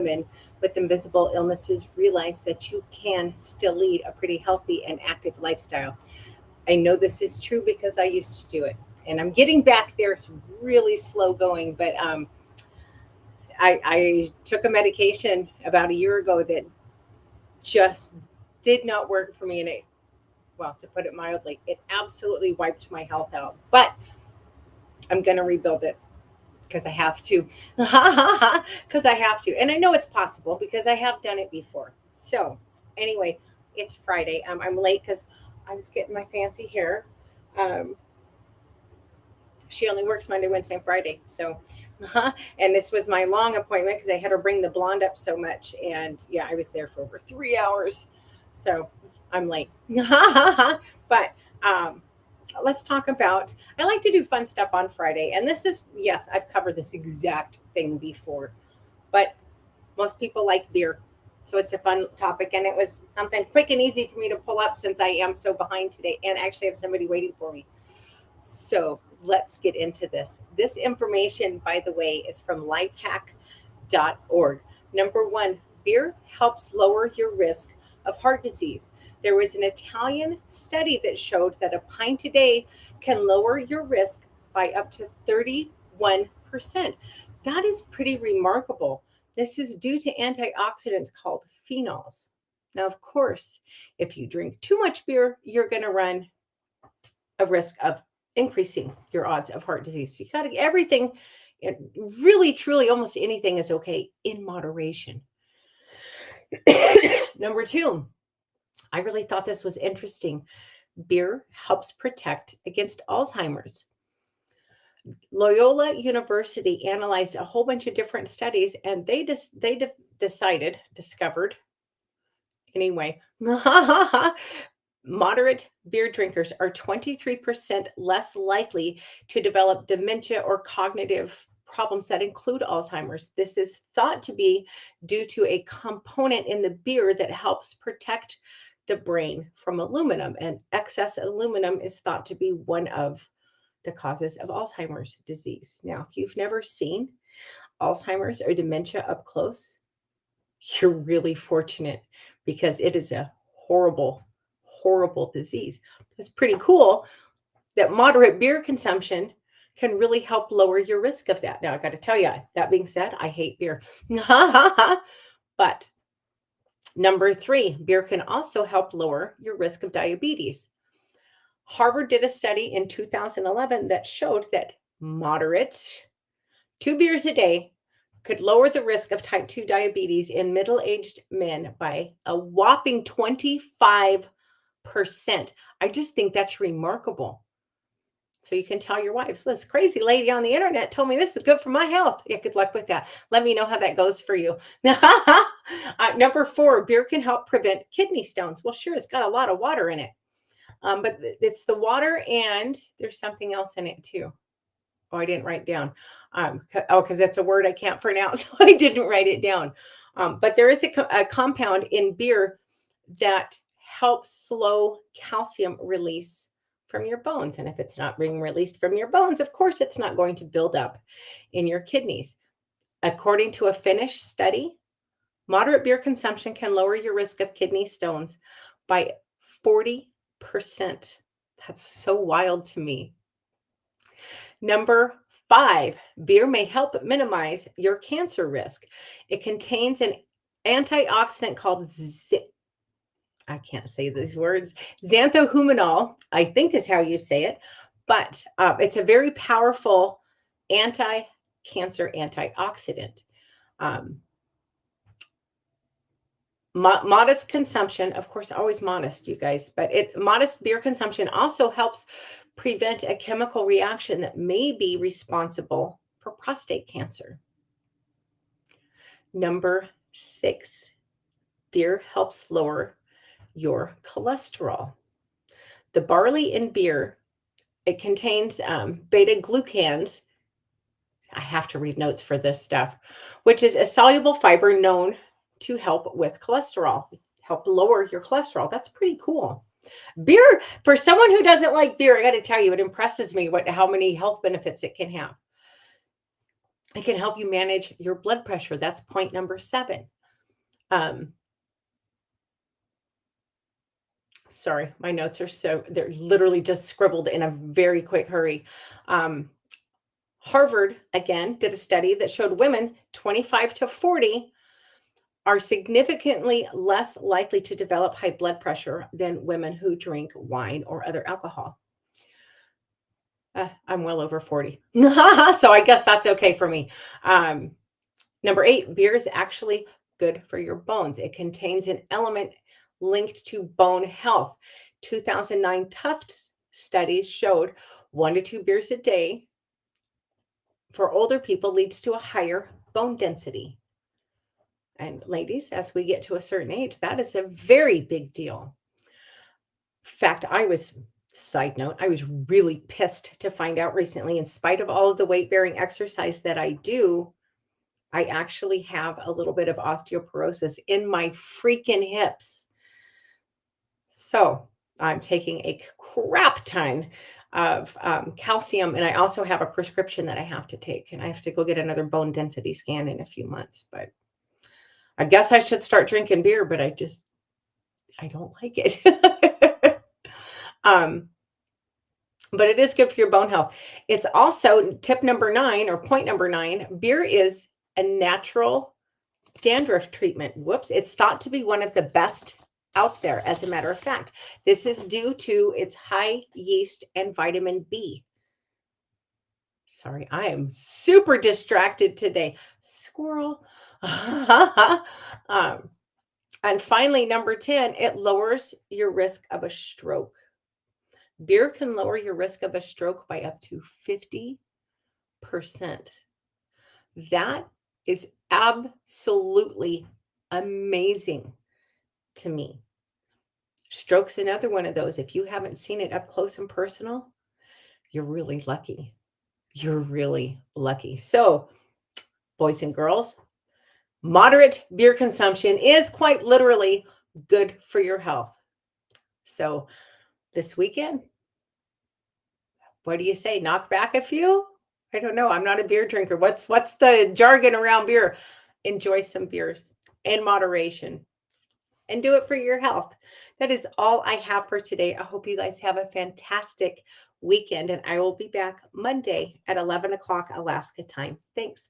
women with invisible illnesses realize that you can still lead a pretty healthy and active lifestyle. I know this is true because I used to do it. And I'm getting back there. It's really slow going, but I took a medication about a year ago that just did not work for me. And it, well, to put it mildly, it absolutely wiped my health out. But I'm going to rebuild it because I have to. Because I have to. And I know it's possible because I have done it before. So, anyway, it's Friday. I'm late because I was getting my fancy hair. Um, she only works Monday, Wednesday, and Friday. So, and this was my long appointment because I had her bring the blonde up so much. And yeah, I was there for over 3 hours. So I'm late. But let's talk about, I like to do fun stuff on Friday. And this is, yes, I've covered this exact thing before, but most people like beer. So it's a fun topic. And it was something quick and easy for me to pull up since I am so behind today and actually have somebody waiting for me. So let's get into this. This information, by the way, is from lifehack.org. Number one, beer helps lower your risk of heart disease. There was an Italian study that showed that a pint a day can lower your risk by up to 31%. That is pretty remarkable. This is due to antioxidants called phenols. Now, of course, if you drink too much beer, you're going to run a risk of increasing your odds of heart disease. So you got to everything, really, truly, almost anything is okay in moderation. Number two, I really thought this was interesting. Beer helps protect against Alzheimer's. Loyola University analyzed a whole bunch of different studies, and discovered anyway. Moderate beer drinkers are 23% less likely to develop dementia or cognitive problems that include Alzheimer's. This is thought to be due to a component in the beer that helps protect the brain from aluminum, and excess aluminum is thought to be one of the causes of Alzheimer's disease. Now, if you've never seen Alzheimer's or dementia up close, you're really fortunate because it is a horrible, horrible disease. It's pretty cool that moderate beer consumption can really help lower your risk of that. Now, I got to tell you, that being said, I hate beer. But number three, beer can also help lower your risk of diabetes. Harvard did a study in 2011 that showed that moderate 2 beers a day could lower the risk of type 2 diabetes in middle-aged men by a whopping 25%. I just think that's remarkable. So you can tell your wife, this crazy lady on the internet told me this is good for my health. Yeah, good luck with that. Let me know how that goes for you. Number four, beer can help prevent kidney stones. Well, sure, it's got a lot of water in it. But it's the water and there's something else in it too. Oh, I didn't write down. Because that's a word I can't pronounce. So I didn't write it down. But there is a compound in beer that helps slow calcium release from your bones. And if it's not being released from your bones, of course, it's not going to build up in your kidneys. According to a Finnish study, moderate beer consumption can lower your risk of kidney stones by 40%. That's so wild to me. Number five, beer may help minimize your cancer risk. It contains an antioxidant called I can't say these words, xanthohumol, I think is how you say it, but it's a very powerful anti-cancer antioxidant. Um, modest consumption, of course, always modest, you guys, but modest beer consumption also helps prevent a chemical reaction that may be responsible for prostate cancer. Number six, beer helps lower your cholesterol. The barley in beer, it contains beta glucans. I have to read notes for this stuff, which is a soluble fiber known to help with cholesterol, help lower your cholesterol. That's pretty cool. Beer, for someone who doesn't like beer, I got to tell you, it impresses me how many health benefits it can have. It can help you manage your blood pressure. That's point number 7. Um, Sorry, my notes are they're literally just scribbled in a very quick hurry. Um, Harvard, again, did a study that showed women 25 to 40 are significantly less likely to develop high blood pressure than women who drink wine or other alcohol. I'm well over 40. So I guess that's okay for me. Um, Number 8, beer is actually good for your bones. It contains an element linked to bone health. 2009 Tufts studies showed 1 to 2 beers a day for older people leads to a higher bone density. And ladies, as we get to a certain age, that is a very big deal. Fact, side note, I was really pissed to find out recently, in spite of all of the weight bearing exercise that I do, I actually have a little bit of osteoporosis in my freaking hips. So I'm taking a crap ton of calcium, and I also have a prescription that I have to take, and I have to go get another bone density scan in a few months. But I guess I should start drinking beer, but I don't like it. um, but it is good for your bone health. It's also tip number 9 or point number 9. Beer is a natural dandruff treatment. Whoops. It's thought to be one of the best out there, as a matter of fact. This is due to its high yeast and vitamin B. Sorry, I am super distracted today. Squirrel. And finally, number 10, it lowers your risk of a stroke. Beer can lower your risk of a stroke by up to 50%. That is absolutely amazing to me. Stroke's another one of those. If you haven't seen it up close and personal, you're really lucky. You're really lucky. So, boys and girls, moderate beer consumption is quite literally good for your health. So, this weekend, what do you say? Knock back a few? I don't know. I'm not a beer drinker. What's the jargon around beer? Enjoy some beers in moderation and do it for your health. That is all I have for today. I hope you guys have a fantastic weekend, and I will be back Monday at 11 o'clock Alaska time. Thanks.